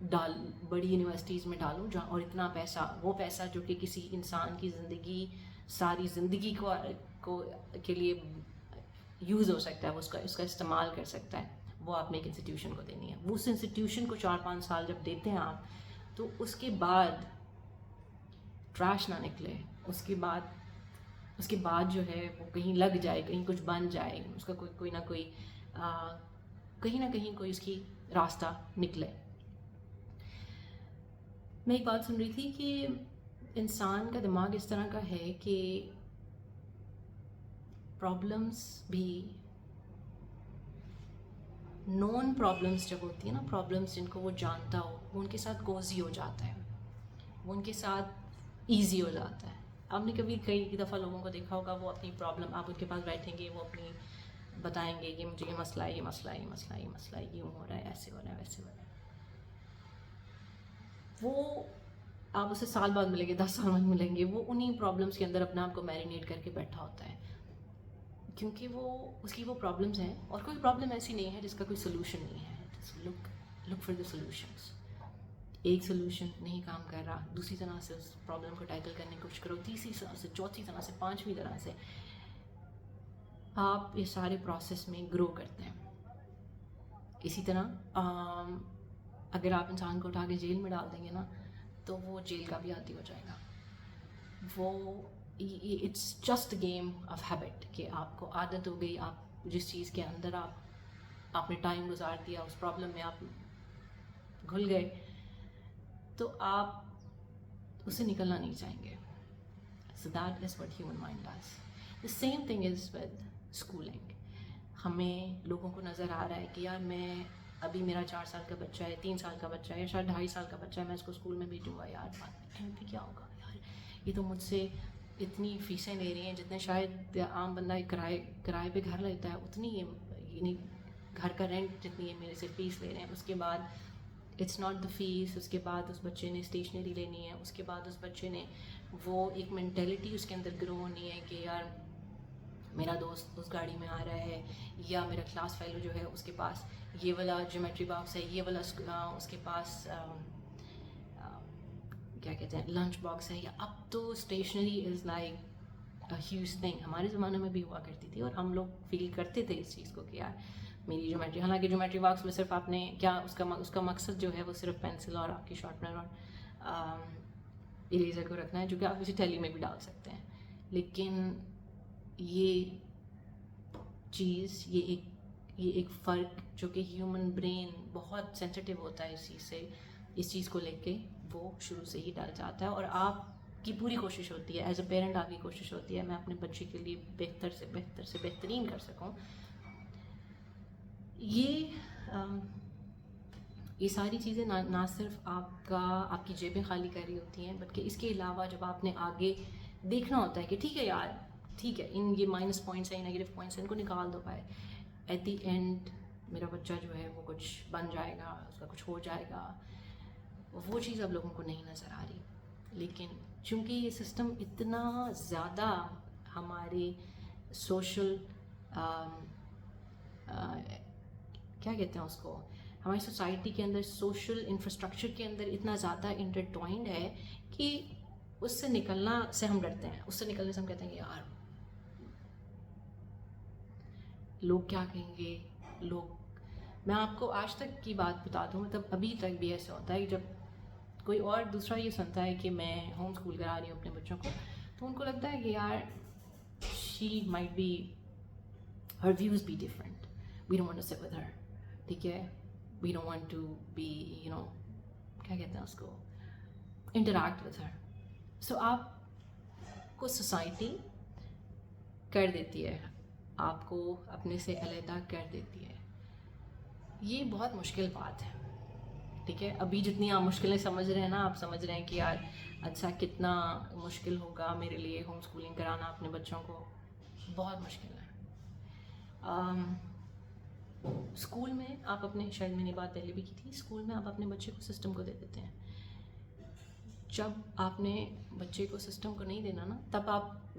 بڑی یونیورسٹیز میں ڈالوں جہاں اور اتنا پیسہ، وہ پیسہ جو کہ کسی انسان کی زندگی، ساری زندگی کو کے لیے یوز ہو سکتا ہے، وہ اس کا استعمال کر سکتا ہے، وہ آپ نے ایک انسٹیٹیوشن کو دینی ہے. وہ اس انسٹیٹیوشن کو 4-5 سال جب دیتے ہیں آپ، تو اس کے بعد ٹریش نہ نکلے، اس کے بعد جو ہے وہ کہیں لگ جائے، کہیں کچھ بن جائے، اس کا کوئی نہ کوئی کہیں نہ کہیں کوئی اس کی راستہ نکلے. میں ایک بات سن رہی تھی کہ انسان کا دماغ اس طرح کا ہے کہ پرابلمس بھی، نون پرابلمس جب ہوتی ہیں نا، پرابلمس جن کو وہ جانتا ہو، وہ ان کے ساتھ کوزی ہو جاتا ہے، وہ ان کے ساتھ ایزی ہو جاتا ہے. آپ نے کبھی کئی دفعہ لوگوں کو دیکھا ہوگا، وہ اپنی پرابلم، آپ ان کے پاس بیٹھیں گے، وہ اپنی بتائیں گے کہ مجھے یہ مسئلہ ہے، یہ مسئلہ ہے، یہ مسئلہ ہے، یہ مسئلہ ہے، یوں ہو رہا ہے، ایسے ہو رہا ہے، ویسے ہو رہا ہے. وہ آپ اسے سال بعد ملیں گے، 10 سال بعد ملیں گے، وہ انہیں پرابلمس کے اندر اپنے آپ کو میرینیٹ کر کے بیٹھا ہوتا ہے، کیونکہ اس کی وہ پرابلمس ہیں، اور کوئی پرابلم ایسی نہیں ہے جس کا کوئی سلوشن نہیں ہے. Look for the solutions. ایک سلوشن نہیں کام کر رہا، دوسری طرح سے اس پرابلم کو ٹیکل کرنے کی کوشش کرو، تیسری طرح سے، چوتھی طرح سے، پانچویں طرح سے. آپ یہ سارے پروسیس میں گرو کرتے ہیں. اسی طرح اگر آپ انسان کو اٹھا کے جیل میں ڈال دیں گے نا، تو وہ جیل کا بھی عادی ہو جائے گا. وہ it's just game of habit, کہ آپ کو عادت ہو گئی، آپ جس چیز کے اندر آپ نے ٹائم گزار دیا، اس پرابلم میں آپ گھل گئے، تو آپ اس سے نکلنا نہیں چاہیں گے. So that is what human mind does. The same thing is with schooling. ہمیں لوگوں کو نظر آ رہا ہے کہ یار میں ابھی میرا 4 سال کا بچہ ہے، 3 سال کا بچہ ہے، یا شاید 2.5 سال کا بچہ ہے، میں اس کو اسکول میں بھیجوں گا، یار بعد میں کیا ہوگا، یار یہ تو مجھ سے اتنی فیسیں لے رہی ہیں جتنے شاید عام بندہ ایک کرائے پہ گھر لیتا ہے، اتنی یعنی گھر کا رینٹ جتنی ہے میرے سے فیس لے رہے ہیں. اس کے بعد اٹس ناٹ دا فیس، اس کے بعد اس بچے نے اسٹیشنری لینی ہے، اس کے بعد اس بچے نے وہ ایک مینٹیلٹی اس کے اندر گرو ہونی ہے کہ یار میرا دوست اس گاڑی میں آ رہا ہے، یا میرا کلاس فیلو جو ہے اس کے پاس یہ والا جیومیٹری باکس ہے، یہ والا اس کے پاس کیا کہتے ہیں لنچ باکس ہے. یا اب تو stationery is like huge thing. ہمارے زمانے میں بھی ہوا کرتی تھی، اور ہم لوگ فیل کرتے تھے اس چیز کو کہ یار میری جیومیٹری، حالانکہ جیومیٹری باکس میں صرف آپ نے کیا اس کا مقصد جو ہے وہ صرف پینسل اور آپ کی شارپنر اور اریزر کو رکھنا ہے، جو کہ آپ کسی تھیلی میں بھی ڈال سکتے ہیں. لیکن یہ چیز، یہ ایک فرق جو کہ ہیومن برین بہت سینسٹیو ہوتا ہے اس چیز سے، اس چیز کو لے کے وہ شروع سے ہی ڈل جاتا ہے. اور آپ کی پوری کوشش ہوتی ہے ایز اے پیرنٹ، آپ کی کوشش ہوتی ہے میں اپنے بچے کے لیے بہتر سے بہترین کر سکوں. یہ ساری چیزیں نہ صرف آپ کی جیبیں خالی کر رہی ہوتی ہیں، بلکہ اس کے علاوہ جب آپ نے آگے دیکھنا ہوتا ہے کہ ٹھیک ہے یار، ٹھیک ہے یہ مائنس پوائنٹس ہیں، نیگیٹو پوائنٹس ہیں، ان کو نکال دو بھائی، ایٹ دی اینڈ میرا بچہ جو ہے وہ کچھ بن جائے گا، اس کا کچھ ہو جائے گا. وہ چیز اب لوگوں کو نہیں نظر آ رہی. لیکن چونکہ یہ سسٹم اتنا زیادہ ہمارے سوشل کیا کہتے ہیں اس کو، ہماری سوسائٹی کے اندر، سوشل انفراسٹرکچر کے اندر اتنا زیادہ انٹرٹوائنڈ ہے کہ اس سے نکلنا سے ہم ڈرتے ہیں. اس سے نکلنے سے ہم کہتے ہیں کہ یار لوگ کیا کہیں گے. میں آپ کو آج تک کی بات بتا دوں، مطلب ابھی تک بھی ایسا ہوتا ہے کہ جب کوئی اور دوسرا یہ سنتا ہے کہ میں ہوم اسکول کرا رہی ہوں اپنے بچوں کو، تو ان کو لگتا ہے کہ یار she might be her views be different, we don't want to sit with her, ٹھیک ہے، we don't want to be کیا کہتے ہیں اس کو، انٹریکٹ ود ہر. سو آپ کو سوسائٹی کر دیتی ہے، آپ کو اپنے سے علیحدہ کر دیتی ہے. یہ بہت مشکل بات ہے، ٹھیک ہے. ابھی جتنی آپ مشکلیں سمجھ رہے ہیں نا، آپ سمجھ رہے ہیں کہ یار اچھا کتنا مشکل ہوگا میرے لیے ہوم اسکولنگ کرانا اپنے بچوں کو. بہت مشکل ہے. اسکول میں آپ اپنے، شاید میں نے بات پہلے بھی کی تھی، اسکول میں آپ اپنے بچے کو سسٹم کو دے دیتے ہیں. جب آپ نے بچے کو سسٹم کو نہیں دینا نا، تب آپ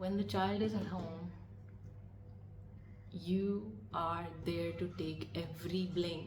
When the child is at home, you are there to take every blame,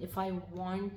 If I want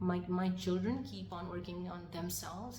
my children keep on working on themselves,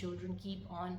children keep on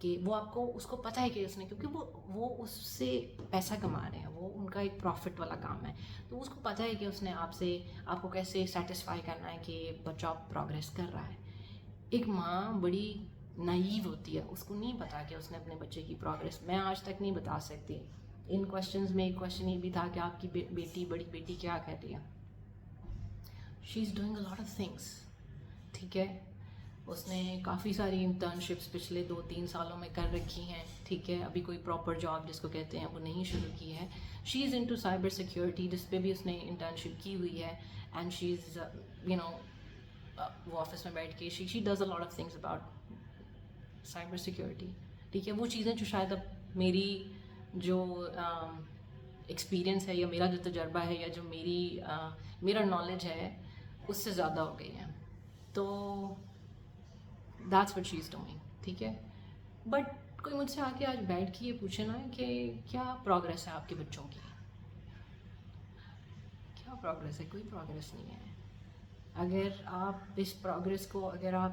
کہ وہ آپ کو اس کو پتہ ہے کہ اس نے, کیونکہ وہ اس سے پیسہ کما رہے ہیں, وہ ان کا ایک پروفٹ والا کام ہے, تو اس کو پتہ ہے کہ اس نے آپ کو کیسے سیٹسفائی کرنا ہے کہ بچہ پروگریس کر رہا ہے. ایک ماں بڑی نائیو ہوتی ہے, اس کو نہیں پتا کہ اس نے اپنے بچے کی پروگریس, میں آج تک نہیں بتا سکتی. ان کوشچنز میں ایک کوشچن یہ بھی تھا کہ آپ کی بیٹی, بڑی بیٹی کیا کر رہی ہے, she is doing a lot of things, ٹھیک ہے, اس نے کافی ساری انٹرنشپس پچھلے 2-3 سالوں میں کر رکھی ہیں, ٹھیک ہے, ابھی کوئی پراپر جاب جس کو کہتے ہیں وہ نہیں شروع کی ہے. She is into cyber security, جس پہ بھی اس نے انٹرنشپ کی ہوئی ہے, اینڈ شی از وہ آفس میں بیٹھ کے she does a lot of things about cyber security, ٹھیک ہے. وہ چیزیں جو شاید اب میری جو ایکسپیرئنس ہے یا میرا جو تجربہ ہے یا جو میرا نالج ہے اس سے زیادہ ہو گئی ہیں, تو that's what she is doing, ٹھیک ہے. بٹ کوئی مجھ سے آ کے آج بیٹھ کے یہ پوچھے نا کہ کیا پروگریس ہے آپ کے بچوں کی, کیا پروگریس ہے, کوئی پروگریس نہیں ہے. اگر آپ اس پروگریس کو, اگر آپ,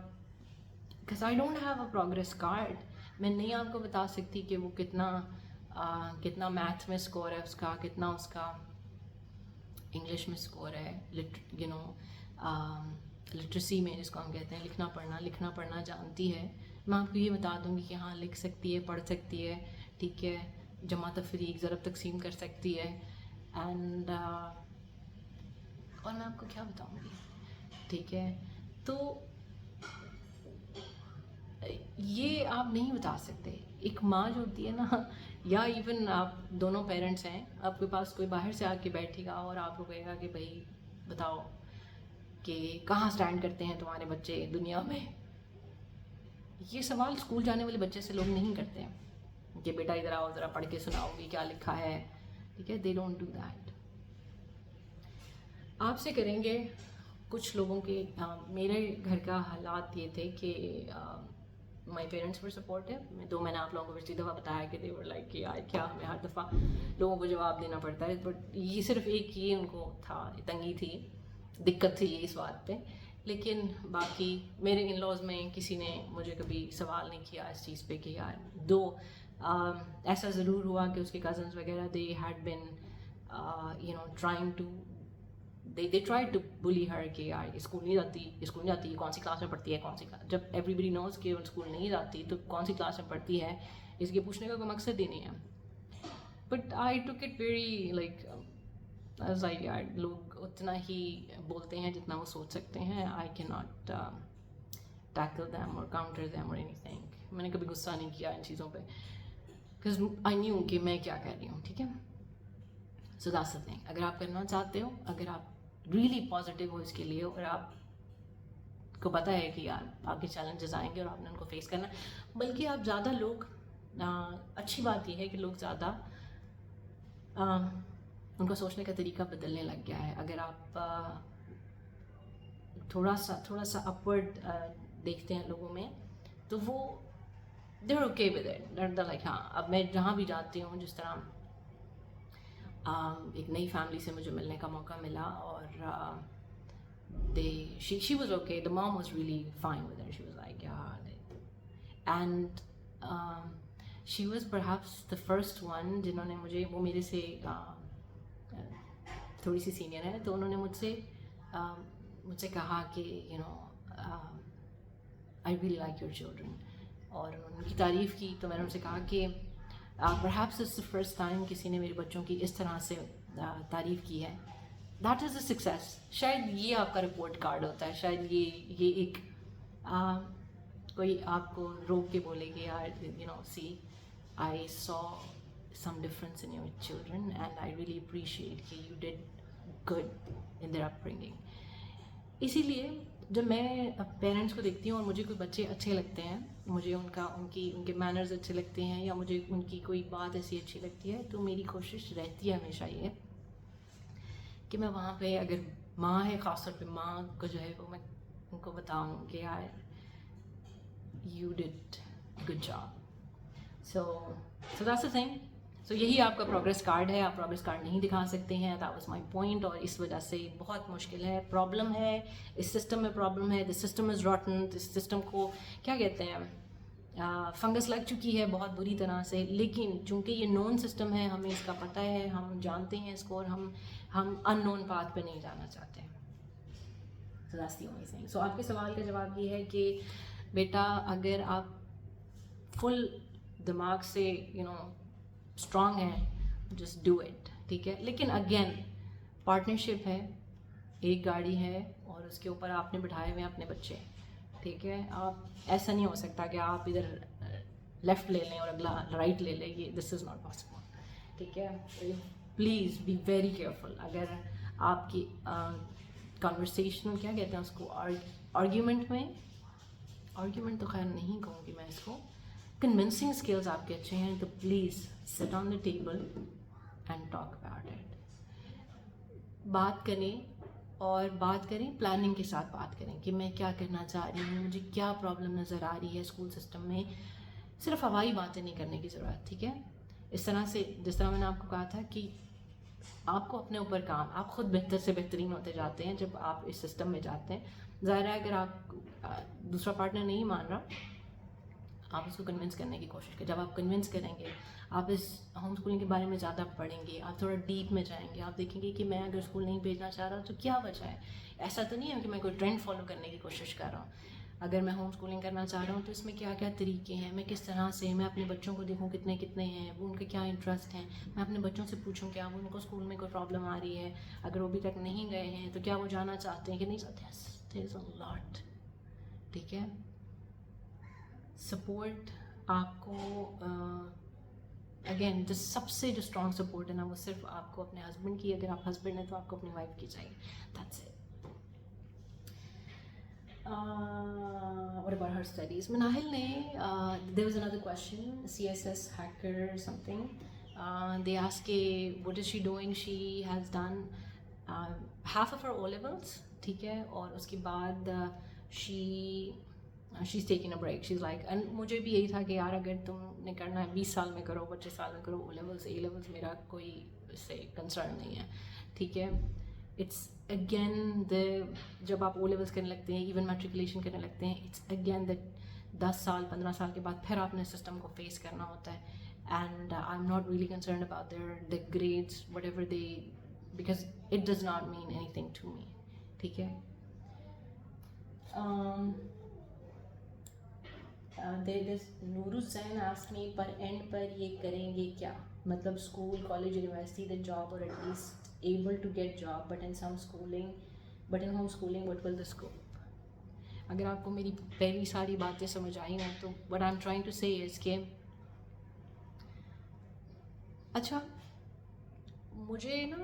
because I don't have a progress card, میں نہیں آپ کو بتا سکتی کہ وہ کتنا میتھ میں اسکور ہے اس کا, کتنا اس کا انگلش میں اسکور ہے, لٹریسی میں جس کو ہم کہتے ہیں لکھنا پڑھنا جانتی ہے. میں آپ کو یہ بتا دوں گی کہ ہاں لکھ سکتی ہے, پڑھ سکتی ہے, ٹھیک ہے, جمع تفریق ضرب تقسیم کر سکتی ہے, اینڈ اور میں آپ کو کیا بتاؤں گی, ٹھیک ہے. تو یہ آپ نہیں بتا سکتے. ایک ماں جو ہوتی ہے نا, یا ایون آپ دونوں پیرنٹس ہیں, آپ کے پاس کوئی باہر سے آ کے بیٹھے گا اور آپ کو کہے گا کہ بھائی بتاؤ کہ کہاں اسٹینڈ کرتے ہیں تمہارے بچے دنیا میں, یہ سوال اسکول جانے والے بچے سے لوگ نہیں کرتے ہیں کہ بیٹا ادھر آؤ, ذرا پڑھ کے سناؤ گی کیا لکھا ہے, ٹھیک ہے. They don't do that. آپ سے کریں گے کچھ لوگوں کے. میرے گھر کا حالات یہ تھے کہ مائی پیرنٹس ور سپورٹیو, تو میں نے آپ لوگوں کو پچھلی دفعہ بتایا کہ دے ور لائک کہ یار کیا ہمیں ہر دفعہ لوگوں کو جواب دینا پڑتا ہے, بٹ یہ صرف ایک یہ ان کو تھا, تنگی تھی, دقت تھی اس بات پہ. لیکن باقی میرے ان لاز میں کسی نے مجھے کبھی سوال نہیں کیا اس چیز پہ کہ یار دو ایسا ضرور ہوا کہ اس کے کزنس وغیرہ they had been trying to they tried to bully her کہ یار اسکول نہیں جاتی, کون سی کلاس میں پڑھتی ہے, کون سی کلاس, جب everybody knows کہ اسکول نہیں جاتی تو کون سی کلاس میں پڑھتی ہے, اس کے پوچھنے کا کوئی مقصد ہی نہیں ہے. But I took it very like یار لوگ اتنا ہی بولتے ہیں جتنا وہ سوچ سکتے ہیں. I can not tackle them اور کاؤنٹر دیم اور اینی تھنگ. میں نے کبھی غصہ نہیں کیا ان چیزوں پہ, بیکاز آئی نیو کہ میں کیا کر رہی ہوں, ٹھیک ہے. سو دیٹس دی تھنگ. اگر آپ کرنا چاہتے ہو, اگر آپ ریئلی پازیٹیو ہو اس کے لیے, اور آپ کو پتہ ہے کہ یار آپ کے چیلنجز آئیں گے اور آپ نے ان کو فیس کرنا, بلکہ آپ زیادہ لوگ, اچھی بات یہ ہے کہ لوگ زیادہ ان کا سوچنے کا طریقہ بدلنے لگ گیا ہے. اگر آپ تھوڑا سا اپورڈ دیکھتے ہیں لوگوں میں, تو وہ they are okay with it, that like ہاں اب میں جہاں بھی جاتی ہوں, جس طرح ایک نئی فیملی سے مجھے ملنے کا موقع ملا, اور she was okay, the mom was really fine with her, she was like yeah, and she was perhaps the first one جنہوں نے مجھے, وہ میرے سے تھوڑی سی سینئر ہے, تو انہوں نے مجھ سے کہا کہ I really like your children, اور انہوں نے ان کی تعریف کی. تو میں نے ان سے کہا کہ perhaps it's the first time کسی نے میرے بچوں کی اس طرح سے تعریف کی ہے. That is a success. شاید یہ آپ کا رپورٹ کارڈ ہوتا ہے, شاید یہ ایک کوئی آپ کو روک کے بولے کہ یار see I saw some difference in your children and I really appreciate کہ you did good in their upbringing. اسی لیے جب میں پیرنٹس کو دیکھتی ہوں اور مجھے کوئی بچے اچھے لگتے ہیں, مجھے ان کے مینرز اچھے لگتے ہیں, یا مجھے ان کی کوئی بات ایسی اچھی لگتی ہے, تو میری کوشش رہتی ہے ہمیشہ یہ کہ میں وہاں پہ, اگر ماں ہے, خاص طور پہ ماں کو جو ہے وہ میں ان کو بتاؤں کہ یار you did good job. So that's the thing. So یہی آپ کا پروگریس کارڈ ہے. آپ پروگریس کارڈ نہیں دکھا سکتے ہیں, دیٹ واز مائی پوائنٹ, اور اس وجہ سے بہت مشکل ہے. پرابلم ہے اس سسٹم میں, پرابلم ہے, this system is روٹن. Us system کو کیا کہتے ہیں, فنگس لگ چکی ہے بہت بری طرح سے, لیکن چونکہ یہ نون سسٹم ہے, ہمیں اس کا پتہ ہے, ہم جانتے ہیں اس کو, اور ہم ان نون پاتھ پہ نہیں جانا چاہتے ہیں. So that's the only thing. So آپ کے سوال کا جواب یہ ہے کہ بیٹا اگر آپ فل دماغ سے اسٹرانگ ہیں, جسٹ ڈو اٹ, ٹھیک ہے. لیکن اگین پارٹنرشپ ہے, ایک گاڑی ہے اور اس کے اوپر آپ نے بٹھائے ہوئے ہیں اپنے بچے, ٹھیک ہے. آپ ایسا نہیں ہو سکتا کہ آپ ادھر لیفٹ لے لیں اور اگلا رائٹ لے لیں, یہ دس از ناٹ پاسبل, ٹھیک ہے. Please be very careful. اگر آپ کی کنورسیشن کیا کہتے ہیں اس کو, آرگیومنٹ تو خیر نہیں کہوں گی میں اس کو, کنونسنگ اسکلز آپ کے اچھے ہیں تو please sit on the table and talk about it. بات کریں پلاننگ کے ساتھ بات کریں کہ میں کیا کرنا چاہ رہی ہوں, مجھے کیا پرابلم نظر آ رہی ہے اسکول سسٹم میں. صرف ہوائی باتیں نہیں کرنے کی ضرورت, ٹھیک ہے. اس طرح سے جس طرح میں نے آپ کو کہا تھا کہ آپ کو اپنے اوپر کام, آپ خود بہتر سے بہترین ہوتے جاتے ہیں جب آپ اس سسٹم میں جاتے ہیں. ظاہر ہے اگر آپ دوسرا پارٹنر نہیں مان رہا, آپ اس کو کنونس کرنے کی کوشش کریں. جب آپ کنونس کریں گے, آپ اس ہوم اسکولنگ کے بارے میں زیادہ پڑھیں گے, آپ تھوڑا ڈیپ میں جائیں گے, آپ دیکھیں گے کہ میں اگر اسکول نہیں بھیجنا چاہ رہا تو کیا وجہ ہے. ایسا تو نہیں ہے کہ میں کوئی ٹرینڈ فالو کرنے کی کوشش کر رہا ہوں. اگر میں ہوم اسکولنگ کرنا چاہ رہا ہوں تو اس میں کیا کیا طریقے ہیں, میں کس طرح سے, میں اپنے بچوں کو دیکھوں کتنے ہیں, وہ ان کے کیا انٹرسٹ ہیں, میں اپنے بچوں سے پوچھوں کیا وہ ان کو اسکول میں کوئی پرابلم آ رہی ہے, اگر وہ ابھی تک نہیں گئے ہیں تو کیا وہ جانا چاہتے ہیں کہ نہیں چاہتے ہیں. دیر از اے لاٹ, ٹھیک ہے. سپورٹ آپ کو اگین سب سے جو اسٹرانگ سپورٹ ہے نا, وہ صرف آپ کو اپنے ہسبینڈ کی, اگر آپ ہسبینڈ ہیں تو آپ کو اپنی وائف کی چاہیے. That's it. What about her studies? Manahil ne, there was another question, CSS hacker or something. They asked what is she doing? She has done half of her O-levels, ٹھیک ہے, اور اس کے بعد she's taking a break. She's like, and مجھے بھی یہی تھا کہ یار اگر تم نے کرنا ہے 20 سال میں کرو, 25 سال میں کرو, O-levels A-levels میرا کوئی اس سے کنسرن نہیں ہے, ٹھیک ہے. اٹس اگین جب آپ او لیولس کرنے لگتے ہیں, ایون میٹریکولیشن کرنے لگتے ہیں, اٹس اگین 10 سال 15 سال کے بعد پھر آپ نے سسٹم کو فیس کرنا ہوتا ہے. And I am not really concerned about the grades whatever they, because it does not mean anything to me, ٹھیک ہے. نور حسین asked me پر اینڈ پر یہ کریں گے کیا, مطلب school college university the job or at least able to get job but in homeschooling what will the scope. اگر آپ کو میری پہلی ساری باتیں سمجھ آئی ہیں تو what I'm trying to say is کہ اچھا مجھے نا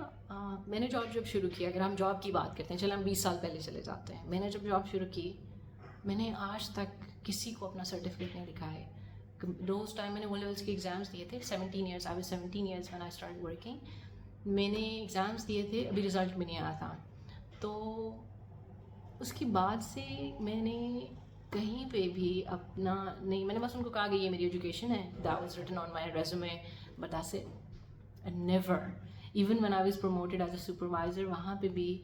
میں نے جاب شروع کی, اگر ہم جاب کی بات کرتے ہیں, چلے ہم 20 سال پہلے چلے جاتے ہیں. میں نے جب جاب شروع کی, میں نے آج تک کسی کو اپنا سرٹیفکیٹ نہیں دکھایا ہے. اس ٹائم میں نے وہ لیولس کے ایگزامس دیے تھے, 17 years, I was 17 years when I started working. میں نے ایگزامس دیے تھے, ابھی رزلٹ بھی نہیں آیا تھا. تو اس کے بعد سے میں نے کہیں پہ بھی اپنا نہیں, میں نے بس ان کو کہا کہ یہ میری ایجوکیشن ہے, that was written on my resume, but that's it. And never, even when I was promoted as a supervisor, وہاں پہ بھی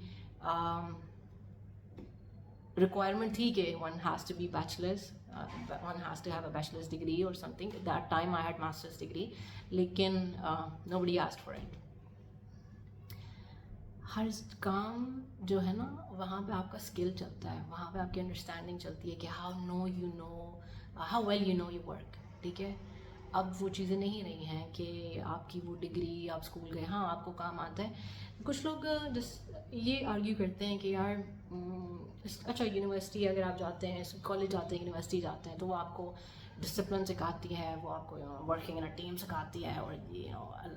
requirement تھی کہ one has to be bachelor's, one has to have a bachelor's degree or something. At that time I had master's degree, لیکن nobody asked for it. ہر کام جو ہے نا وہاں پہ آپ کا اسکل چلتا ہے, وہاں پہ آپ کی انڈرسٹینڈنگ چلتی ہے کہ how well you know your work, ٹھیک ہے. اب وہ چیزیں نہیں رہی ہیں کہ آپ کی وہ ڈگری, آپ اسکول گئے, ہاں آپ کو کام آتا ہے. کچھ لوگ یہ آرگیو کرتے ہیں کہ یار اچھا یونیورسٹی اگر آپ جاتے ہیں, کالج جاتے ہیں, یونیورسٹی جاتے ہیں, تو وہ آپ کو ڈسپلن سکھاتی ہے, وہ آپ کو ورکنگ ان اے ٹیم سکھاتی ہے, اور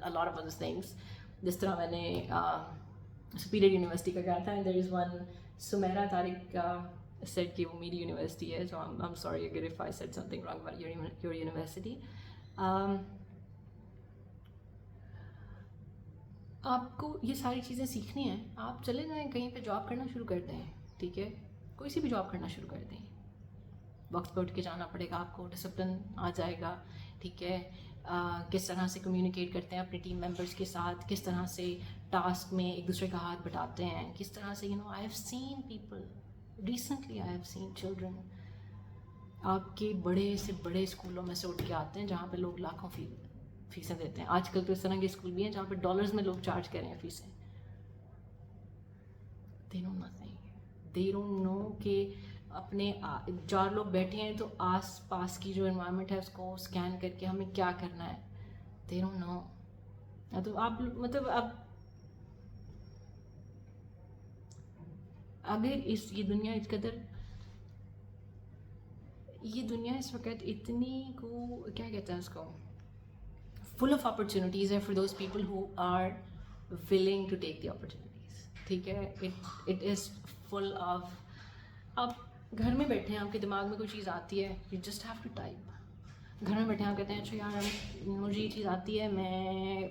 a lot of other things. جس طرح میں نے سپیریئر یونیورسٹی کا کہا تھا, and there is one Sumaira Tariq کا سیٹ کہ وہ میری یونیورسٹی ہے, سو I'm sorry اگر if I said something wrong about your university. آپ کو یہ ساری چیزیں سیکھنی ہیں, آپ چلے جائیں کہیں پہ جاب کرنا شروع کر دیں, ٹھیک ہے, کوئی سی بھی جاب کرنا شروع کر دیں. وقت پہ اٹھ کے جانا پڑے گا آپ کو, ڈسپلن آ جائے گا, ٹھیک ہے. کس طرح سے کمیونیکیٹ کرتے ہیں اپنے ٹیم ممبرس کے ساتھ, کس طرح سے ٹاسک میں ایک دوسرے کا ہاتھ بٹاتے ہیں, کس طرح سے I have seen people recently, I have seen children آپ کے بڑے سے بڑے اسکولوں میں سے اٹھ کے آتے ہیں جہاں پہ لوگ لاکھوں فیسیں دیتے ہیں. آج کل تو اس طرح کے اسکول بھی ہیں جہاں پہ ڈالرز میں لوگ چارج کر رہے ہیں فیسیں. They know nothing. They don't know کہ اپنے 4 لوگ بیٹھے ہیں تو آس پاس کی جو انوائرمنٹ ہے اس کو اسکین کر کے ہمیں کیا کرنا ہے. They don't know. تو آپ مطلب اب اگر یہ دنیا اس قدر یہ دنیا اس وقت اتنی کو کیا کہتے ہیں اس کو فل آف اپرچونیٹیز ہے for those people who are willing to take the opportunities. ٹھیک ہے, اٹ از فل آف. آپ گھر میں بیٹھے ہیں, آپ کے دماغ میں کوئی چیز آتی ہے, you just have to type. گھر میں بیٹھے ہیں, آپ کہتے ہیں اچھا یار مجھے یہ چیز آتی ہے, میں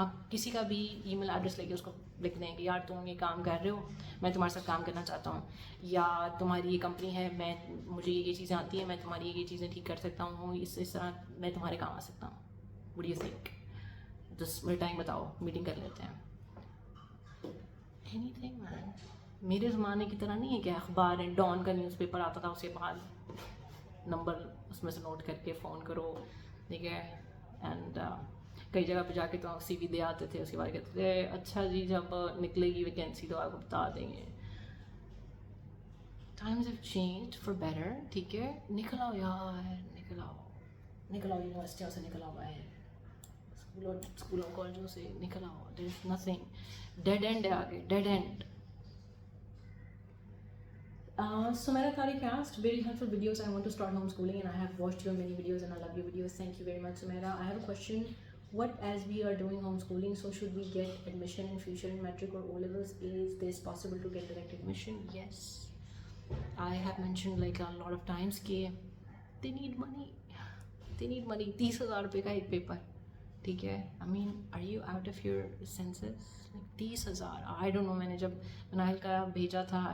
آپ کسی کا بھی ای میل ایڈریس لے کے اس کو لکھ دیں کہ یار تم یہ کام کر رہے ہو, میں تمہارے ساتھ کام کرنا چاہتا ہوں, یا تمہاری یہ کمپنی ہے, مجھے یہ چیزیں آتی ہیں, میں تمہاری یہ چیزیں ٹھیک کر سکتا ہوں, اس طرح میں تمہارے کام آ سکتا ہوں. Would you think? جسٹ میرے ٹائم بتاؤ, میٹنگ کر لیتے ہیں. اینی تھنگ مین. میرے زمانے کی طرح نہیں ہے کہ اخبار ہے, ڈان کا نیوز پیپر آتا تھا, اس کے بعد نمبر اس میں سے نوٹ کر کے فون کرو. ٹھیک ہے, اینڈ کئی جگہ پہ جا کے تو سی وی دے آتے تھے, اس کے بعد کہتے تھے اچھا جی جب نکلے گی ویکینسی تو آپ کو بتا دیں گے. Times have changed for better. ٹھیک ہے, نکل آؤ یار, نکل آؤ, نکل آؤ یونیورسٹیوں سے, نکل آؤ باہر, اسکولوں کالجوں سے نکل آؤ. There is nothing. Dead end ہے آگے, dead end. Sumaira Tariq asked, very helpful videos. I want to start homeschooling and I have watched your many videos and I love your videos. Thank you very much, Sumaira. I have a question. What, as we are doing homeschooling, so should we get admission in future in metric or O levels? Is this possible to get direct admission? Yes. I have mentioned like a lot of times that they need money. They need money. 30,000 روپے کا ایک paper. ٹھیک ہے, I mean, are you out of your senses? Like 30,000. I don't know. میں نے جب مناہل کا بھیجا تھا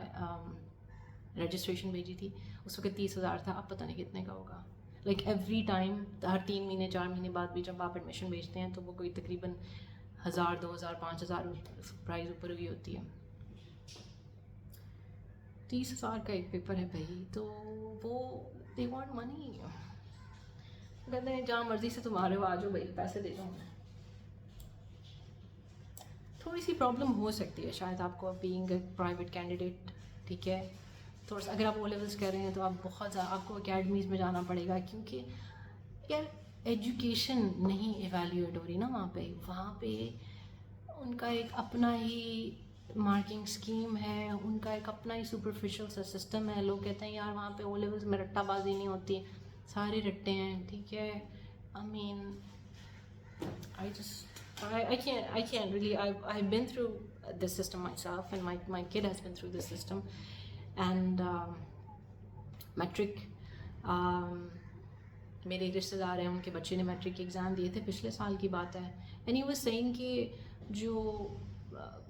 رجسٹریشن بھیجی تھی اس وقت 30,000 تھا, اب پتہ نہیں کتنے کا ہوگا. لائک ایوری ٹائم, ہر 3 مہینے 4 مہینے بعد بھی جب آپ ایڈمیشن بھیجتے ہیں تو وہ کوئی تقریباً 1,000 2,000 5,000 پرائز اوپر ہوئی ہوتی ہے. 30,000 کا ایک پیپر ہے بھائی, تو وہ دے وانٹ منی. کہتے ہیں جہاں مرضی سے تم آ رہے ہو آ جاؤ بھائی, پیسے دے دو. تھوڑی سی پرابلم ہو سکتی ہے شاید آپ کو بینگ اے پرائیویٹ کینڈیڈیٹ. ٹھیک ہے, تھوڑا سا اگر آپ او لیولس کر رہے ہیں تو آپ بہت زیادہ آپ کو اکیڈمیز میں جانا پڑے گا, کیونکہ یار ایجوکیشن نہیں ایویلیویٹ ہو رہی نا وہاں پہ ان کا ایک اپنا ہی مارکنگ اسکیم ہے, ان کا ایک اپنا ہی سپرفیشل سا سسٹم ہے. لوگ کہتے ہیں یار وہاں پہ او لیولس میں رٹا بازی نہیں ہوتی, سارے رٹے ہیں. ٹھیک ہے, I mean I can't really. I've been through this system myself, and my kid has been through this system. And matric, میرے ایک رشتے دار ہیں, ان کے بچے نے میٹرک کے ایگزام دیے تھے, پچھلے سال کی بات ہے. اینڈ ہی واز سیئنگ کہ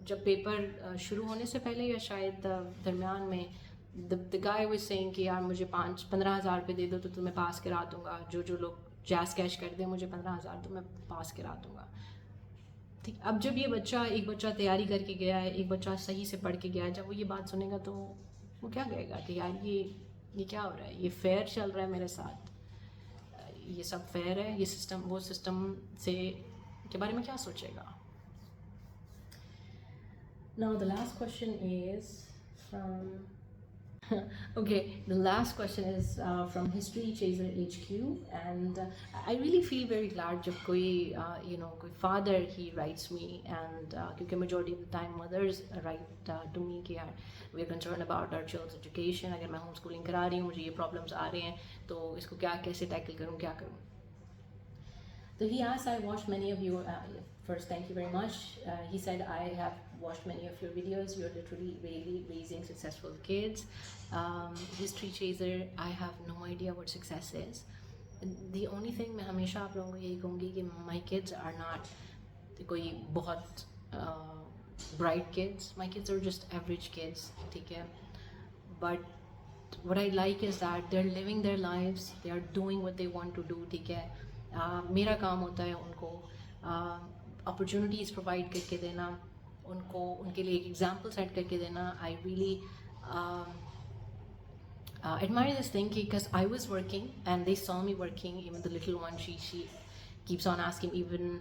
جب پیپر شروع ہونے سے پہلے یا شاید درمیان میں the guy was saying کہ یار مجھے 15,000 روپے دے دو تو تمہیں پاس کرا دوں گا, جو لوگ جیز کیش کر دیں مجھے 15,000 تو میں پاس کرا دوں گا. ٹھیک, اب جب یہ ایک بچہ تیاری کر کے گیا ہے, ایک بچہ صحیح سے پڑھ کے گیا ہے, جب وہ یہ بات سنے گا تو وہ کیا کہے گا کہ یار یہ کیا ہو رہا ہے, یہ فیئر چل رہا ہے میرے ساتھ, یہ سب فیئر ہے, یہ سسٹم وہ سسٹم سے کے بارے میں کیا سوچے گا. Now the last question is from okay, the last question is from History Chaser HQ, and I really feel very glad jab koi koi father he writes me, and kyunki majority of the time mothers write to me ki yaar we are concerned about our children's education, agar main homeschooling kara rahi hu, mujhe ye problems aa rahe hain, to isko kaise tackle karun, kya karun. So he asked, I watched many of your, first thank you very much. He said, I have watched many of your videos. You're literally really raising successful kids. History Chaser, I have no idea what success is. The only thing میں ہمیشہ آپ لوگوں کو یہی کہوں گی کہ my kids are not کوئی بہت bright kids. My kids are just average kids. ٹھیک ہے, but what I like is that they're living their lives. They are doing what they want to do. ٹھیک ہے, میرا کام ہوتا ہے ان کو اپرچونیٹیز پرووائڈ کر کے دینا, ان کے لیے ایک ایگزامپل سیٹ کر کے دینا. I really admire this thing because I was working and they saw me working. Even the little one, she keeps on asking, even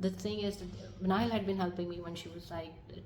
the thing is Nile had been helping me when she was like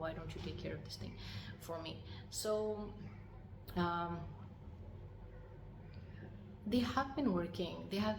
why don't you take care of this thing for me. So they have been working, they have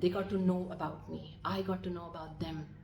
they got to know about me, I got to know about them,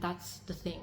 that's the thing.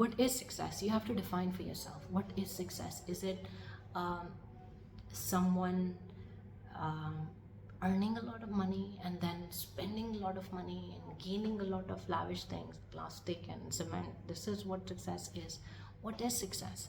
what is success? You have to define for yourself. What is success? Is it someone earning a lot of money and then spending a lot of money and gaining a lot of lavish things, plastic and cement? This is what success is. What is success?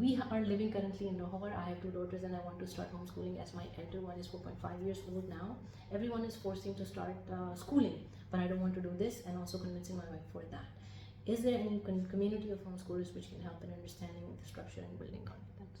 We are living currently in Lahore. I have 2 daughters and I want to start homeschooling as my elder one is 4.5 years old now. Everyone is forcing to start schooling, but I don't want to do this, and also convincing my wife for that. Is there any community of homeschoolers which can help in understanding the structure and building confidence?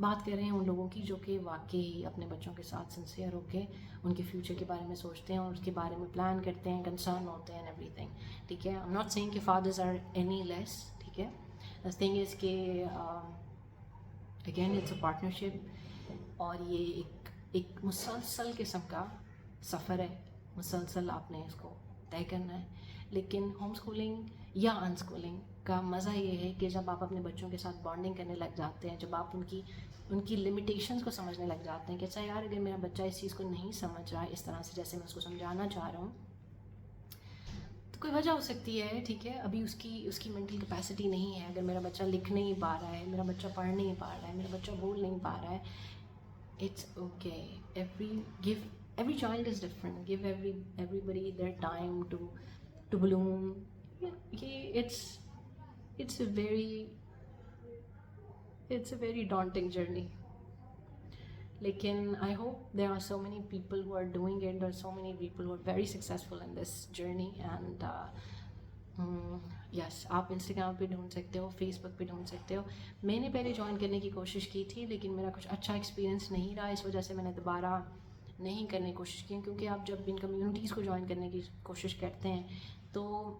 بات کر رہے ہیں ان لوگوں کی جو کہ واقعی اپنے بچوں کے ساتھ سنسیئر ہو کے ان کے فیوچر کے بارے میں سوچتے ہیں اور اس کے بارے میں پلان کرتے ہیں, کنسرن ہوتے ہیں, ایوری تھنگ. ٹھیک ہے, I'm not saying کہ fathers are any less. ٹھیک ہے, the thing is کہ اگین اٹس اے پارٹنرشپ, اور یہ ایک مسلسل قسم کا سفر ہے, مسلسل آپ نے اس کو طے کرنا ہے. لیکن ہوم اسکولنگ یا ان اسکولنگ کا مزہ یہ ہے کہ جب آپ اپنے بچوں کے ساتھ بانڈنگ کرنے لگ جاتے ہیں, جب آپ ان کی لمیٹیشنز کو سمجھنے لگ جاتے ہیں کہ اچھا یار اگر میرا بچہ اس چیز کو نہیں سمجھ رہا ہے اس طرح سے جیسے میں اس کو سمجھانا چاہ رہا ہوں, تو کوئی وجہ ہو سکتی ہے. ٹھیک ہے, ابھی اس کی مینٹل کیپیسٹی نہیں ہے. اگر میرا بچہ لکھ نہیں پا رہا ہے, میرا بچہ پڑھ نہیں پا رہا ہے, میرا بچہ بول نہیں پا رہا ہے, it's okay. every child is different. Give everybody their time to bloom. It's a very daunting journey. لیکن I hope there are so many people who are doing it. There are so many people who are very successful in this journey. And yes, آپ Instagram پہ ڈھونڈ سکتے ہو, face بک پہ ڈھونڈ سکتے ہو. میں نے پہلے جوائن کرنے کی کوشش کی تھی لیکن میرا کچھ اچھا ایکسپیرینس نہیں رہا, اس وجہ سے میں نے دوبارہ نہیں کرنے کی کوشش کی. کیونکہ آپ جب ان کمیونٹیز کو جوائن کرنے کی کوشش کرتے ہیں تو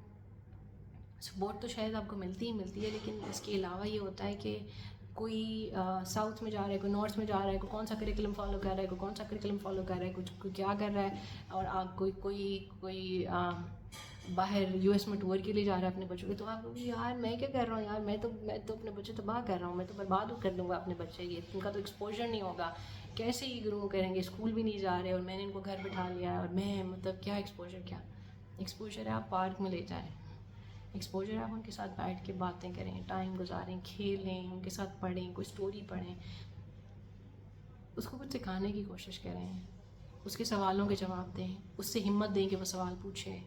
سپورٹ تو شاید آپ کو ملتی ہی ملتی ہے, لیکن اس کے علاوہ یہ ہوتا ہے کہ کوئی ساؤتھ میں جا رہا ہے, کوئی نارتھ میں جا رہا ہے, کوئی کون سا کریکلم فالو کر رہا ہے, کوئی کون سا کریکلم فالو کر رہا ہے, کوئی کیا کر رہا ہے, اور آپ کوئی باہر US میں ٹور کے لیے جا رہا ہے اپنے بچوں کے, تو آپ یار میں کیا کر رہا ہوں یار, میں تو اپنے بچے تباہ کر رہا ہوں, میں تو برباد کر دوں گا اپنے بچے, یہ ان کا تو ایکسپوجر نہیں ہوگا, کیسے ہی گرو کریں گے, اسکول بھی نہیں جا رہے اور میں نے ان کو گھر بٹھا لیا ہے, اور میں مطلب کیا ایکسپوجر ہے. آپ پارک میں لے جائیں, ایکسپوجر آپ ان کے ساتھ بیٹھ کے باتیں کریں, ٹائم گزاریں, کھیلیں, ان کے ساتھ پڑھیں, کوئی اسٹوری پڑھیں, اس کو کچھ سکھانے کی کوشش کریں, اس کے سوالوں کے جواب دیں, اس سے ہمت دیں کہ وہ سوال پوچھے.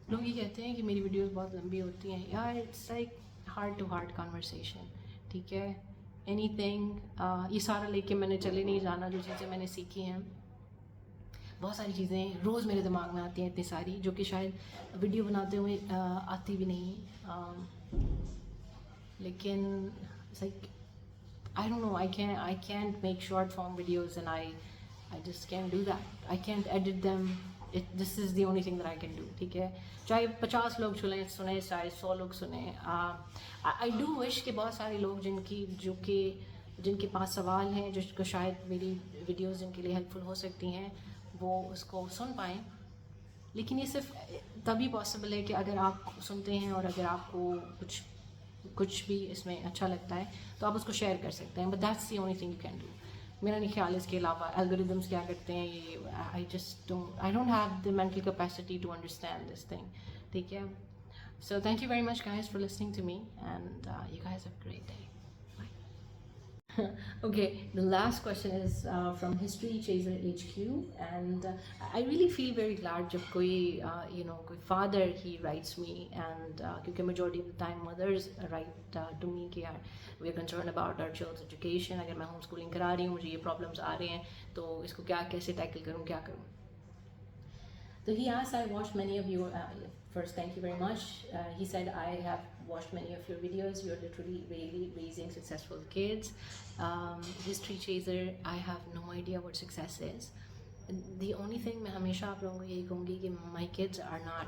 لوگ یہ کہتے ہیں کہ میری ویڈیوز بہت لمبی ہوتی ہیں. یار it's like heart to heart conversation. ٹھیک ہے, اینی تھنگ, یہ سارا لے کے میں نے چلے نہیں جانا. جو چیزیں میں نے سیکھی ہیں, بہت ساری چیزیں روز میرے دماغ میں آتی ہیں, اتنی ساری جو کہ شاید ویڈیو بناتے ہوئے آتی بھی نہیں. لیکن like I don't know, I can't make short form videos, and I just can't do that. I can't edit them. This is the only thing that I can do. ٹھیک ہے, چاہے 50 لوگ سنیں, چاہے 100 لوگ سنیں. I do wish کہ بہت سارے لوگ جن کے پاس سوال ہیں, جس کو شاید میری ویڈیوز جن کے لیے ہیلپ فل ہو سکتی ہیں, وہ اس کو سن پائیں. لیکن یہ صرف تبھی پاسبل ہے کہ اگر آپ سنتے ہیں اور اگر آپ کو کچھ بھی اس میں اچھا لگتا ہے تو آپ اس کو شیئر کر سکتے ہیں. But that's the only thing you can do. میرا نہیں خیال اس کے علاوہ الگوریدمس کیا کرتے ہیں, یہ I don't have the mental capacity to understand this thing. ٹھیک ہے, so thank you very much guys for listening to me, and you guys have a great day. Okay, the last question is from History Chaser HQ, and I really feel very glad jab koi koi father he writes me, and kyunki majority of the time mothers write to me ki yaar we are concerned about our children's education. Agar main home schooling kara rahi hu, mujhe ye problems aa rahe hain, to isko kaise tackle karun, kya karun. So he asked, I watched many of your, first thank you very much. He said, I have watched many of your videos. You're literally really raising successful kids. History Chaser, I have no idea what success is. The only thing میں ہمیشہ آپ لوگوں کو یہی کہوں گی کہ my kids are not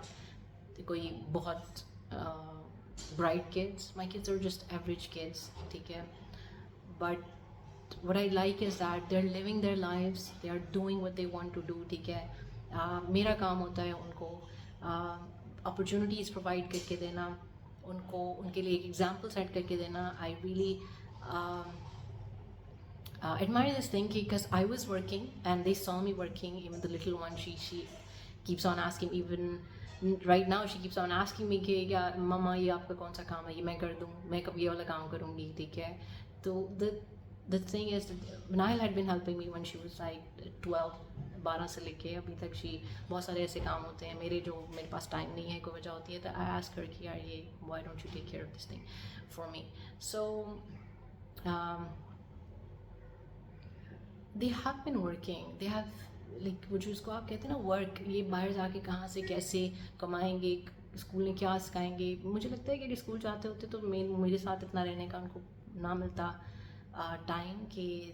کوئی بہت bright kids. My kids are just average kids. ٹھیک ہے, but what I like is that they're living their lives. They are doing what they want to do. ٹھیک ہے, میرا کام ہوتا ہے ان کو اپرچونیٹیز پرووائڈ کر کے دینا, ان کے لیے ایک ایگزامپل سیٹ کر کے دینا. I really admire this thing because I was working and they saw me working. Even the little one, she keeps on asking, even right now she keeps on asking me کہ ماما یہ آپ کا کون سا کام ہے, یہ میں کر دوں, میں کب یہ والا کام کروں گی. ٹھیک ہے, تو the thing is Nahil had been helping me when she was like 12 سے لے کے ابھی تک. بہت سارے ایسے کام ہوتے ہیں میرے پاس ٹائم نہیں ہے, کوئی وجہ ہوتی ہے, تو I ask her کہ یار یہ why don't you take care of this thing for me. So they have been working. They have like وہ جو اس کو آپ کہتے ہیں نا ورک, یہ باہر جا کے کہاں سے کیسے کمائیں گے, اسکول میں کیا سکھائیں گے. مجھے لگتا ہے کہ اگر اسکول جاتے ہوتے تو میرے ساتھ اتنا رہنے کا ان کو نہ ملتا. ٹائم کہ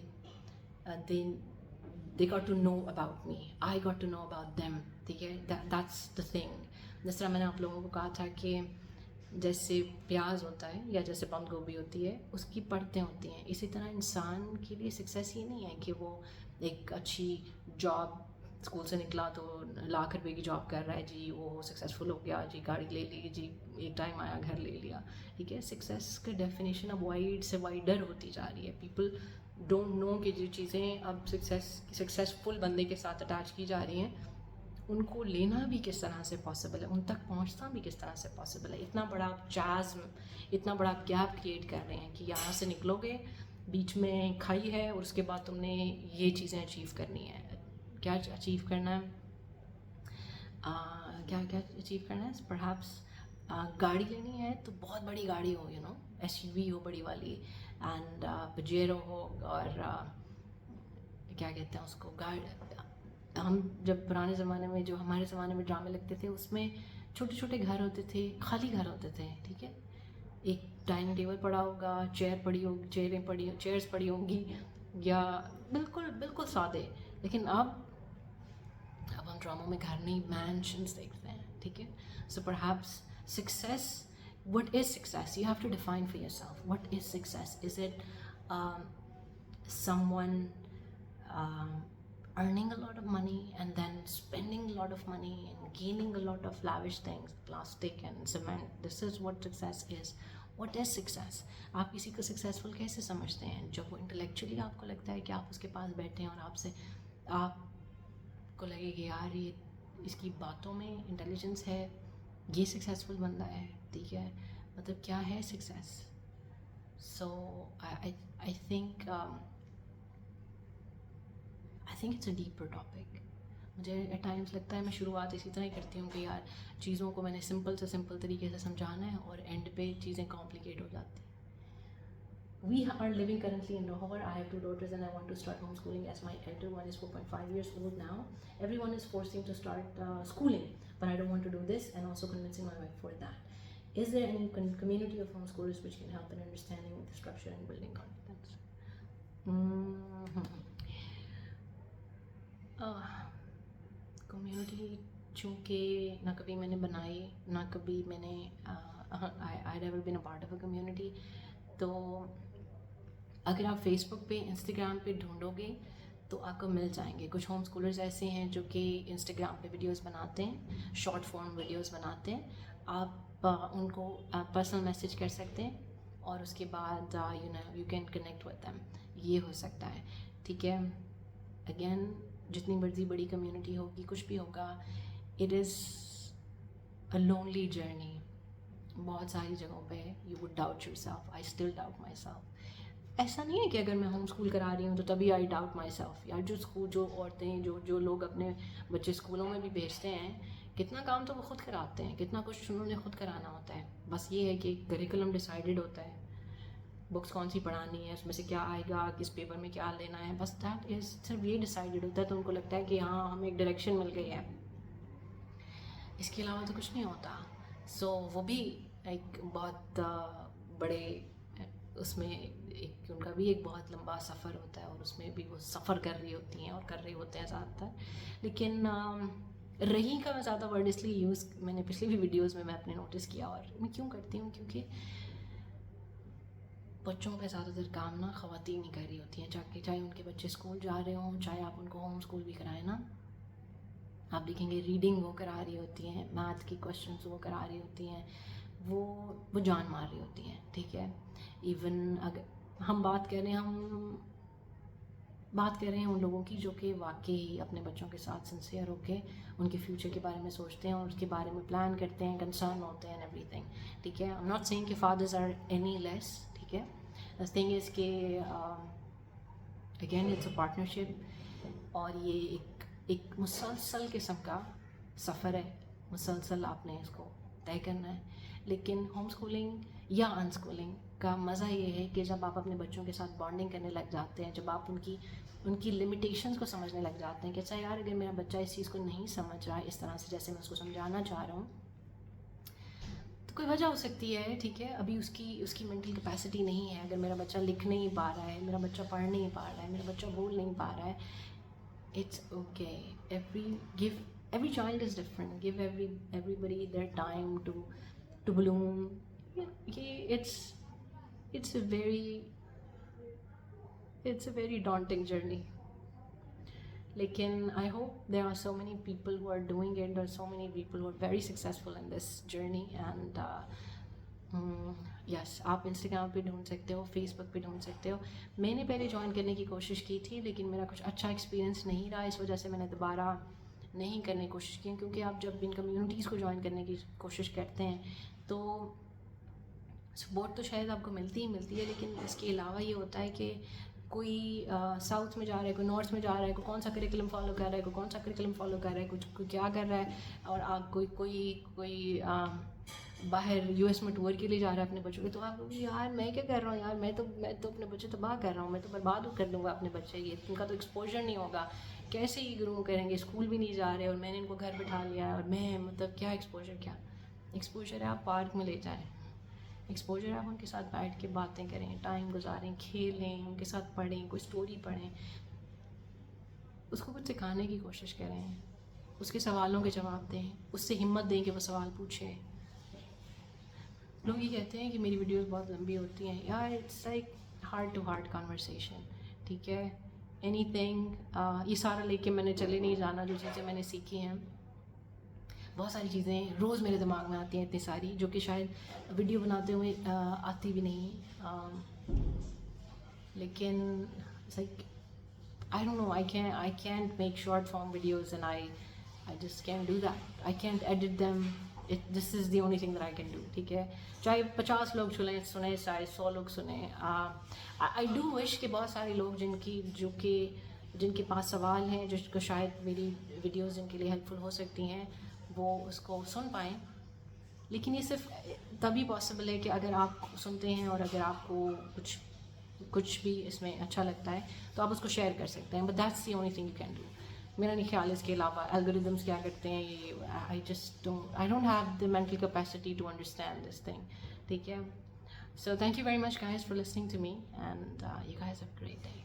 they got to know about me, I got to know about them. ٹھیک ہے, that's the thing. جس طرح میں نے آپ لوگوں کو کہا تھا کہ جیسے پیاز ہوتا ہے یا جیسے بند گوبھی ہوتی ہے, اس کی پرتیں ہوتی ہیں, اسی طرح انسان کے لیے سکسیس یہ نہیں ہے کہ وہ ایک اچھی جاب, اسکول سے نکلا تو لاکھ روپے کی جاب کر رہا ہے, جی وہ سکسیزفل ہو گیا, جی گاڑی لے لی, جی ایک ٹائم آیا گھر لے لیا. ٹھیک ہے, سکسیس کا ڈیفینیشن اب وائڈ سے وائڈر ہوتی جا رہی ہے. پیپل ڈونٹ نو کہ جو چیزیں اب سکسیزفل بندے کے ساتھ اٹیچ کی جا رہی ہیں, ان کو لینا بھی کس طرح سے پاسبل ہے, ان تک پہنچنا بھی کس طرح سے پاسبل ہے. اتنا بڑا چازم, اتنا بڑا گیپ کریٹ کر رہے ہیں کہ یہاں سے نکلو گے, بیچ میں کھائی ہے, اور اس کے بعد تم نے یہ چیزیں اچیو کرنی ہے. کیا اچیو کرنا ہے, کیا اچیو کرنا ہے, پرہیپس گاڑی لینی ہے تو بہت بڑی گاڑی ہو, یو نو ایس یو وی ہو بڑی والی, اینڈ پجیرو ہو, اور کیا کہتے ہیں اس کو, ہم جب پرانے زمانے میں, جو ہمارے زمانے میں ڈرامے لگتے تھے, اس میں چھوٹے چھوٹے گھر ہوتے تھے, خالی گھر ہوتے تھے. ٹھیک ہے, ایک ڈائننگ ٹیبل پڑا ہوگا, چیئرز پڑی ہوں گی, یا بالکل سادے. لیکن اب ہم ڈراموں میں گھر نہیں, مینشنز دیکھتے ہیں. ٹھیک ہے, so perhaps success, what is success? You have to define for yourself. What is success? Is it someone earning a lot of money and then spending a lot of money and gaining a lot of lavish things, plastic and cement? This is what success is. What is success? آپ کسی کو successful کیسے سمجھتے ہیں؟ جب وہ intellectually آپ کو لگتا ہے کہ آپ اس کے پاس بیٹھے ہیں اور آپ کو لگے کہ یار یہ اس کی باتوں میں انٹیلیجنس ہے, یہ سکسیزفل بندہ ہے. ٹھیک ہے, مطلب کیا ہے success? So I think it's a deeper topic. مجھے ایٹ ٹائمس لگتا ہے میں شروعات اسی طرح ہی کرتی ہوں کہ یار چیزوں کو میں نے سمپل سے سمپل طریقے سے سمجھانا ہے, اور اینڈ پہ چیزیں کمپلیکیٹ ہو جاتی ہیں. We are living currently in Lahore. I have 2 daughters and I want to start homeschooling as my elder one is 4.5 years old now. Everyone is forcing to start schooling, but I don't want to do this, and also convincing my wife for that. Is there any community of homeschoolers which can help in understanding the structure and building confidence? Community چونکہ نہ کبھی میں نے بنائی, نہ کبھی میں نے I never been a part of a community. تو اگر آپ فیس بک پہ, انسٹاگرام پہ ڈھونڈو گے تو آپ کو مل جائیں گے. کچھ ہوم اسکولرز ایسے ہیں جو کہ انسٹاگرام پہ ویڈیوز بناتے ہیں, شارٹ فارم ویڈیوز بناتے ہیں. آپ ان کو پرسنل میسیج کر سکتے ہیں, اور اس کے بعد you can connect with them. یہ ہو سکتا ہے. ٹھیک ہے, اگین جتنی مرضی بڑی کمیونٹی ہوگی, کچھ بھی ہوگا, it is a lonely journey. بہت ساری جگہوں پہ you would doubt your self. I still doubt my self. ایسا نہیں ہے کہ اگر میں ہوم اسکول کرا رہی ہوں تو تبھی آئی ڈاؤٹ مائی سیلف. یار جو عورتیں جو لوگ اپنے بچے اسکولوں میں بھی بھیجتے ہیں, کتنا کام تو وہ خود کراتے ہیں, کتنا کچھ انہوں نے خود کرانا ہوتا ہے. بس یہ ہے کہ کریکولم ڈیسائیڈڈ ہوتا ہے, بکس کون سی پڑھانی ہے, اس میں سے کیا آئے گا, کس پیپر میں کیا لینا ہے, بس دیٹ از صرف یہ ڈیسائیڈڈ ہوتا ہے. تو ان کو لگتا ہے کہ ہاں ہمیں ایک ڈائریکشن مل گئی ہے, اس کے علاوہ تو کچھ نہیں ہوتا. سو وہ بھی ایک بہت بڑے, اس میں ایک ان کا بھی ایک بہت لمبا سفر ہوتا ہے, اور اس میں بھی وہ سفر کر رہی ہوتی ہیں اور کر رہے ہوتے ہیں زیادہ تر. لیکن رہی کا میں زیادہ ورڈ اس لیے یوز, میں نے پچھلی بھی ویڈیوز میں اپنے نوٹس کیا, اور میں کیوں کرتی ہوں, کیونکہ بچوں پہ زیادہ تر کام نا خواتین ہی کر رہی ہوتی ہیں. چاہے ان کے بچے اسکول جا رہے ہوں, چاہے آپ ان کو ہوم اسکول بھی کرائیں نا, آپ دیکھیں گے ریڈنگ وہ کرا رہی ہوتی ہیں, میتھ کی کوشچنس وہ کرا رہی ہوتی ہیں, وہ جان مار رہی ہوتی ہیں. ٹھیک ہے, ایون اگر ہم بات کر رہے ہیں ان لوگوں کی جو کہ واقعی اپنے بچوں کے ساتھ سنسیئر ہو کے ان کے فیوچر کے بارے میں سوچتے ہیں, اور اس کے بارے میں پلان کرتے ہیں, کنسرن ہوتے ہیں, ایوری تھنگ. ٹھیک ہے, آئی ایم ناٹ سیئنگ کہ فادرز آر اینی لیس. ٹھیک ہے, the thing is کہ اگین اٹس اے پارٹنرشپ, اور یہ ایک مسلسل قسم کا سفر ہے, مسلسل آپ نے اس کو طے کرنا ہے. لیکن ہوم اسکولنگ یا ان اسکولنگ کا مزہ یہ ہے کہ جب آپ اپنے بچوں کے ساتھ بانڈنگ کرنے لگ جاتے ہیں, جب آپ ان کی لمیٹیشنس کو سمجھنے لگ جاتے ہیں کہ اچھا یار اگر میرا بچہ اس چیز کو نہیں سمجھ رہا ہے اس طرح سے جیسے میں اس کو سمجھانا چاہ رہا ہوں, تو کوئی وجہ ہو سکتی ہے، ٹھیک ہے، ابھی اس کی مینٹل کیپیسٹی نہیں ہے. اگر میرا بچہ لکھ نہیں پا رہا ہے، میرا بچہ پڑھ نہیں پا رہا ہے، میرا بچہ بول نہیں پا رہا ہے، it's okay. Every child is different. Give everybody their time to bloom. یہ it's a very daunting journey. لیکن I hope there are so many people who are doing it, اور so many people who are very successful in this journey. And yes, آپ Instagram پہ ڈھونڈ سکتے ہو, face بک پہ ڈھونڈ سکتے ہو. میں نے پہلے جوائن کرنے کی کوشش کی تھی, لیکن میرا کچھ اچھا ایکسپیرینس نہیں رہا, اس وجہ سے میں نے دوبارہ نہیں کرنے کی کوشش کی. کیونکہ آپ جب ان کمیونٹیز کو جوائن کرنے کی کوشش کرتے ہیں تو سپورٹ تو شاید آپ کو ملتی ہی ملتی ہے, لیکن اس کے علاوہ یہ ہوتا ہے کہ کوئی ساؤتھ میں جا رہا ہے, کوئی نارتھ میں جا رہا ہے, کوئی کون سا کریکلم فالو کر رہا ہے, کوئی کون سا کریکلم فالو کر رہا ہے, کوئی کیا کر رہا ہے, اور کوئی باہر یو ایس میں ٹور کے لیے جا رہا ہے اپنے بچوں کے. تو آپ یار میں کیا کر رہا ہوں, یار میں تو اپنے بچے تباہ کر رہا ہوں, میں تو برباد کر دوں گا اپنے بچے. یہ ان کا تو ایکسپوجر نہیں ہوگا, کیسے ہی گرو کریں گے, اسکول بھی نہیں جا رہے اور میں نے ان کو گھر بٹھا لیا, اور میں مطلب کیا ایکسپوجر ہے. آپ پارک میں لے جائیں, ایکسپوجر ہے آپ ان کے ساتھ بیٹھ کے باتیں کریں, ٹائم گزاریں, کھیلیں, ان کے ساتھ پڑھیں, کوئی اسٹوری پڑھیں, اس کو کچھ سکھانے کی کوشش کریں, اس کے سوالوں کے جواب دیں, اس سے ہمت دیں کہ وہ سوال پوچھے. لوگ یہ کہتے ہیں کہ میری ویڈیوز بہت لمبی ہوتی ہیں. یار it's like heart to heart conversation, ٹھیک ہے. اینی تھنگ, یہ سارا لے کے میں نے چلے نہیں جانا. جو چیزیں میں نے سیکھی ہیں, بہت ساری چیزیں روز میرے دماغ میں آتی ہیں, اتنی ساری, جو کہ شاید ویڈیو بناتے ہوئے آتی بھی نہیں. لیکن like I don't know, I can't make short form videos, and I just can't do that. I can't edit them. This is the only thing that I can do, ٹھیک ہے. چاہے 50 لوگ سنیں, چاہے 100 لوگ سنیں. I do wish کہ بہت سارے لوگ جن کے پاس سوال ہیں, جس کو شاید میری ویڈیوز جن کے لیے ہیلپ فل ہو سکتی ہیں, وہ اس کو سن پائیں. لیکن یہ صرف تبھی پاسبل ہے کہ اگر آپ سنتے ہیں اور اگر آپ کو کچھ بھی اس میں اچھا لگتا ہے تو آپ اس کو شیئر کر سکتے ہیں. But that's the only thing you can do. میرا نہیں خیال اس کے علاوہ الگوریدمس کیا کرتے ہیں, یہ I don't have the mental capacity to understand this thing, ٹھیک ہے. So thank you very much guys for listening to me, and you guys have a great day.